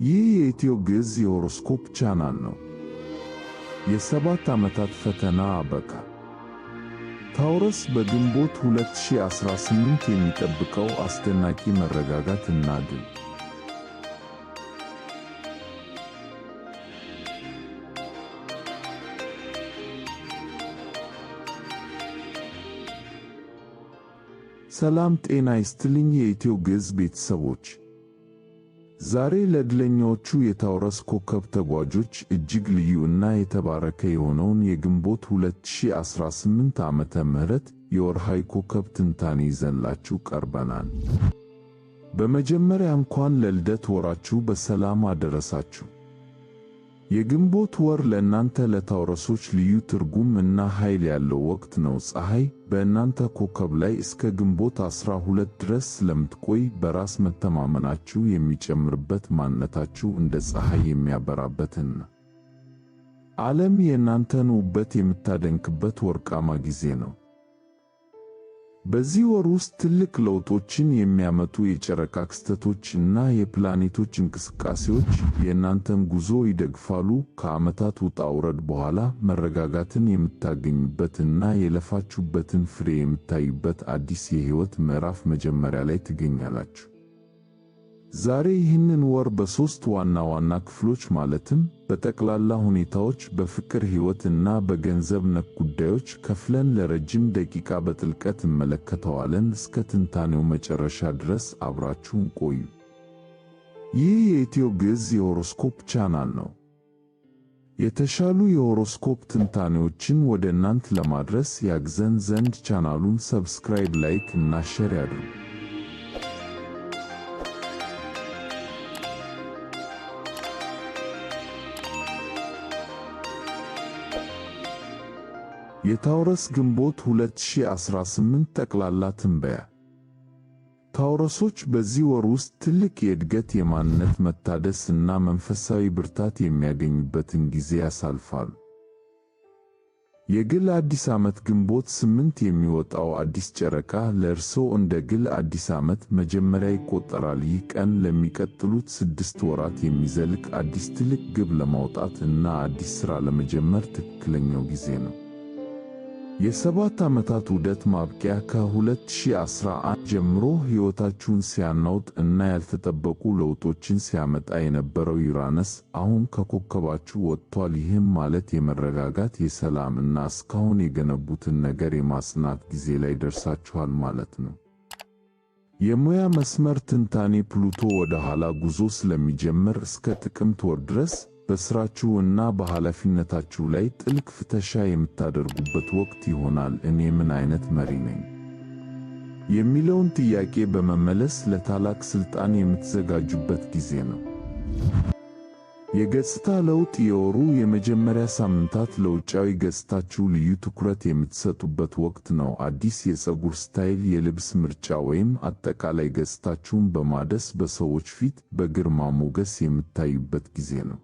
ይህ የኢትዮ ግዕዝ የሆሮስኮፕ ቻናል ነው። የሰባት ዓመታት ፈተና አበቃ። ታውረስ በግንቦት 2018 የሚጠብቀው አስደናቂ መረጋጋት እና ድል። ሰላም ጤና ይስጥልኝ የኢትዮ ግዕዝ ቤተሰቦች። ዛሬ ለዕድለኞቹ የታውረስ ኮከብ ተጓዦች እጅግ ልዩ እና የተባረከ የሆነውን የግንቦት 2018 ዓመተ ምህረት የወርሃዊ ኮከብ ትንታኔ ይዘንላችሁ ቀርበናል። በመጀመሪያ እንኳን ለልደት ወራችሁ በሰላም አደረሳችሁ። የግንቦት ወር ለእናንተ ለታውረሶች ልዩ ትርጉም እና ኃይል ያለው ወቅት ነው። ፀሐይ በእናንተ ኮከብ ላይ እስከ ግንቦት 12 ድረስ ስለምትቆይ በራስ መተማመናችሁ የሚጨምርበት፣ ማንነታችሁ እንደ ፀሐይ የሚያበራበትና ዓለም የእናንተን ውበት የምታደንቅበት ወርቃማ ጊዜ ነው። በዚህ ወር ውስጥ ትልቅ ለውጦችን የሚያመጡ የጨረቃ ክስተቶች እና የፕላኔቶች እንቅስቃሴዎች የእናንተን ጉዞ ይደግፋሉ። ከዓመታት ውጣ ውረድ በኋላ መረጋጋትን የምታገኙበት እና የለፋችሁበትን ፍሬ የምታዩበት አዲስ የሕይወት ምዕራፍ መጀመሪያ ላይ ትገኛላችሁ። ዛሬ ይህንን ወር በሦስት ዋና ዋና ክፍሎች ማለትም በጠቅላላ ሁኔታዎች፣ በፍቅር ሕይወት እና በገንዘብ ነክ ጉዳዮች ከፍለን ለረጅም ደቂቃ በጥልቀት እንመለከተዋለን። እስከ ትንታኔው መጨረሻ ድረስ አብራችሁን ቆዩ። ይህ የኢትዮ ግዕዝ የሆሮስኮፕ ቻናል ነው። የተሻሉ የሆሮስኮፕ ትንታኔዎችን ወደ እናንት ለማድረስ ያግዘን ዘንድ ቻናሉን ሰብስክራይብ፣ ላይክ እና ሼር ያድርጉ። የታውረስ ግንቦት 2018 ጠቅላላ ትንበያ። ታውረሶች በዚህ ወር ውስጥ ትልቅ የእድገት፣ የማንነት መታደስ እና መንፈሳዊ ብርታት የሚያገኙበትን ጊዜ ያሳልፋሉ። የግል አዲስ ዓመት ግንቦት 8 የሚወጣው አዲስ ጨረቃ ለእርስዎ እንደ ግል አዲስ ዓመት መጀመሪያ ይቆጠራል። ይህ ቀን ለሚቀጥሉት 6 ወራት የሚዘልቅ አዲስ ትልቅ ግብ ለማውጣት እና አዲስ ሥራ ለመጀመር ትክክለኛው ጊዜ ነው። የ7 ዓመታት ዑደት ማብቂያ ከ2011 ጀምሮ ሕይወታችሁን ሲያናውጥ እና ያልተጠበቁ ለውጦችን ሲያመጣ የነበረው ዩራነስ አሁን ከኮከባችሁ ወጥቷል። ይህም ማለት የመረጋጋት፣ የሰላም እና እስካሁን የገነቡትን ነገር የማጽናት ጊዜ ላይ ደርሳችኋል ማለት ነው። የሙያ መስመር ትንታኔ ፕሉቶ ወደ ኋላ ጉዞ ስለሚጀምር እስከ ጥቅምት ወር ድረስ በሥራችሁ እና በኃላፊነታችሁ ላይ ጥልቅ ፍተሻ የምታደርጉበት ወቅት ይሆናል። እኔ ምን አይነት መሪ ነኝ የሚለውን ጥያቄ በመመለስ ለታላቅ ሥልጣን የምትዘጋጁበት ጊዜ ነው። የገጽታ ለውጥ የወሩ የመጀመሪያ ሳምንታት ለውጫዊ ገጽታችሁ ልዩ ትኩረት የምትሰጡበት ወቅት ነው። አዲስ የፀጉር ስታይል፣ የልብስ ምርጫ ወይም አጠቃላይ ገጽታችሁን በማደስ በሰዎች ፊት በግርማ ሞገስ የምታዩበት ጊዜ ነው።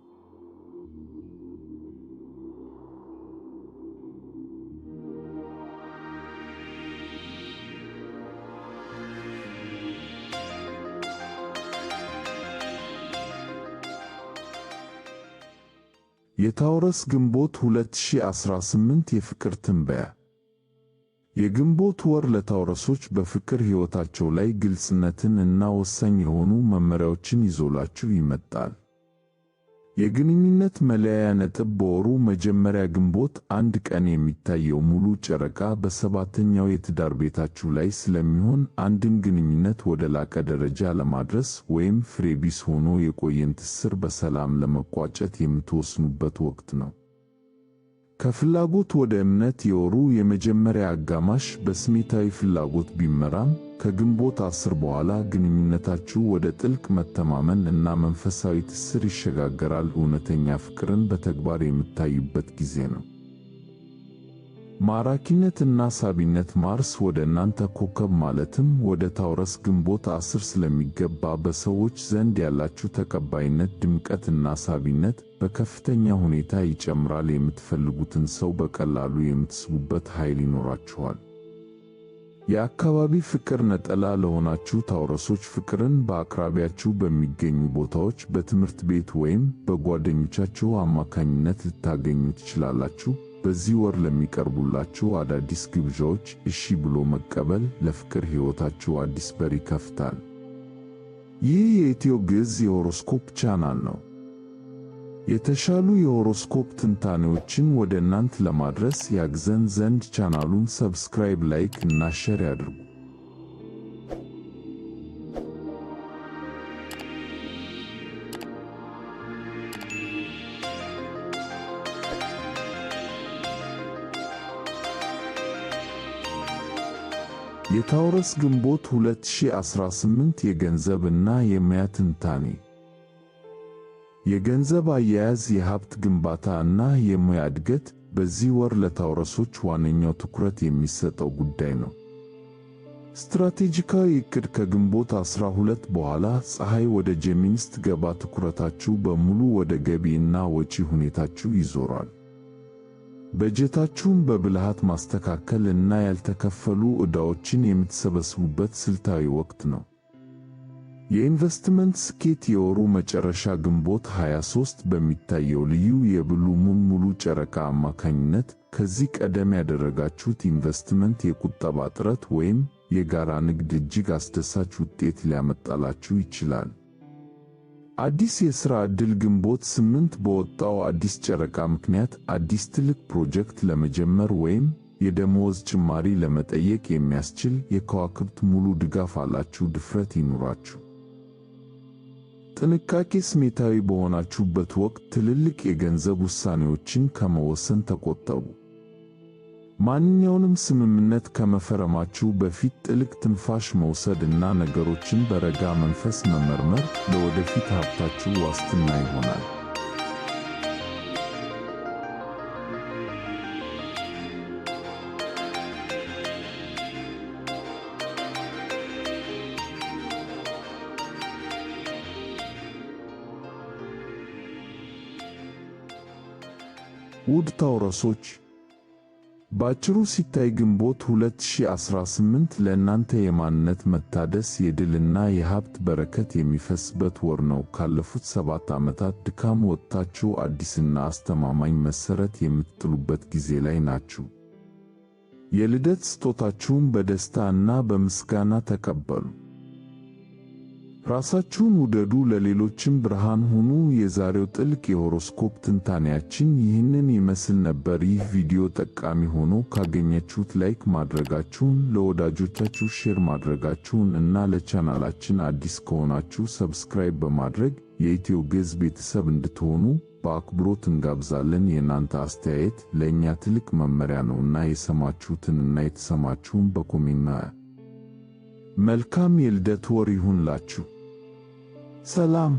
የታውረስ ግንቦት 2018 የፍቅር ትንበያ። የግንቦት ወር ለታውረሶች በፍቅር ሕይወታቸው ላይ ግልጽነትን እና ወሳኝ የሆኑ መመሪያዎችን ይዞላችሁ ይመጣል። የግንኙነት መለያያ ነጥብ በወሩ መጀመሪያ ግንቦት 1 ቀን የሚታየው ሙሉ ጨረቃ በሰባተኛው የትዳር ቤታችሁ ላይ ስለሚሆን አንድን ግንኙነት ወደ ላቀ ደረጃ ለማድረስ ወይም ፍሬ ቢስ ሆኖ የቆየን ትስስር በሰላም ለመቋጨት የምትወስኑበት ወቅት ነው። ከፍላጎት ወደ እምነት የወሩ የመጀመሪያ አጋማሽ በስሜታዊ ፍላጎት ቢመራም ከግንቦት 10 በኋላ ግንኙነታችሁ ወደ ጥልቅ መተማመን እና መንፈሳዊ ትስስር ይሸጋገራል። እውነተኛ ፍቅርን በተግባር የምታዩበት ጊዜ ነው። ማራኪነት እና ሳቢነት ማርስ ወደ እናንተ ኮከብ ማለትም ወደ ታውረስ ግንቦት 10 ስለሚገባ በሰዎች ዘንድ ያላችሁ ተቀባይነት፣ ድምቀት እና ሳቢነት በከፍተኛ ሁኔታ ይጨምራል። የምትፈልጉትን ሰው በቀላሉ የምትስቡበት ኃይል ይኖራችኋል። የአካባቢ ፍቅር ነጠላ ለሆናችሁ ታውረሶች ፍቅርን በአቅራቢያችሁ በሚገኙ ቦታዎች በትምህርት ቤት ወይም በጓደኞቻችሁ አማካኝነት ልታገኙ ትችላላችሁ። በዚህ ወር ለሚቀርቡላችሁ አዳዲስ ግብዣዎች እሺ ብሎ መቀበል ለፍቅር ሕይወታችሁ አዲስ በር ይከፍታል። ይህ የኢትዮ ግዕዝ የሆሮስኮፕ ቻናል ነው። የተሻሉ የሆሮስኮፕ ትንታኔዎችን ወደ እናንተ ለማድረስ ያግዘን ዘንድ ቻናሉን ሰብስክራይብ፣ ላይክ እና ሼር ያድርጉ። የታውረስ ግንቦት 2018 የገንዘብ እና የሙያ ትንታኔ። የገንዘብ አያያዝ፣ የሀብት ግንባታ እና የሙያ እድገት በዚህ ወር ለታውረሶች ዋነኛው ትኩረት የሚሰጠው ጉዳይ ነው። ስትራቴጂካዊ ዕቅድ። ከግንቦት 12 በኋላ ፀሐይ ወደ ጄሚኒ ስትገባ ትኩረታችሁ በሙሉ ወደ ገቢ እና ወጪ ሁኔታችሁ ይዞራል። በጀታችሁን በብልሃት ማስተካከል እና ያልተከፈሉ ዕዳዎችን የምትሰበስቡበት ስልታዊ ወቅት ነው። የኢንቨስትመንት ስኬት። የወሩ መጨረሻ ግንቦት 23 በሚታየው ልዩ የብሉ ሙን ሙሉ ጨረቃ አማካኝነት ከዚህ ቀደም ያደረጋችሁት ኢንቨስትመንት፣ የቁጠባ ጥረት ወይም የጋራ ንግድ እጅግ አስደሳች ውጤት ሊያመጣላችሁ ይችላል። አዲስ የሥራ ዕድል። ግንቦት 8 በወጣው አዲስ ጨረቃ ምክንያት አዲስ ትልቅ ፕሮጀክት ለመጀመር ወይም የደመወዝ ጭማሪ ለመጠየቅ የሚያስችል የከዋክብት ሙሉ ድጋፍ አላችሁ። ድፍረት ይኑራችሁ። ጥንቃቄ። ስሜታዊ በሆናችሁበት ወቅት ትልልቅ የገንዘብ ውሳኔዎችን ከመወሰን ተቆጠቡ። ማንኛውንም ስምምነት ከመፈረማችሁ በፊት ጥልቅ ትንፋሽ መውሰድ እና ነገሮችን በረጋ መንፈስ መመርመር ለወደፊት ሀብታችሁ ዋስትና ይሆናል። ውድ ታውረሶች፣ ባጭሩ ሲታይ ግንቦት 2018 ለእናንተ የማንነት መታደስ፣ የድልና የሀብት በረከት የሚፈስበት ወር ነው። ካለፉት 7 ዓመታት ድካም ወጥታችሁ አዲስና አስተማማኝ መሠረት የምትጥሉበት ጊዜ ላይ ናችሁ። የልደት ስጦታችሁን በደስታ እና በምስጋና ተቀበሉ። ራሳችሁን ውደዱ፣ ለሌሎችም ብርሃን ሁኑ። የዛሬው ጥልቅ የሆሮስኮፕ ትንታኔያችን ይህንን ይመስል ነበር። ይህ ቪዲዮ ጠቃሚ ሆኖ ካገኛችሁት ላይክ ማድረጋችሁን፣ ለወዳጆቻችሁ ሼር ማድረጋችሁን እና ለቻናላችን አዲስ ከሆናችሁ ሰብስክራይብ በማድረግ የኢትዮ ግዕዝ ቤተሰብ እንድትሆኑ በአክብሮት እንጋብዛለን። የእናንተ አስተያየት ለእኛ ትልቅ መመሪያ ነውና የሰማችሁትን እና የተሰማችሁን በኮሜንት። መልካም የልደት ወር ይሁንላችሁ። ሰላም።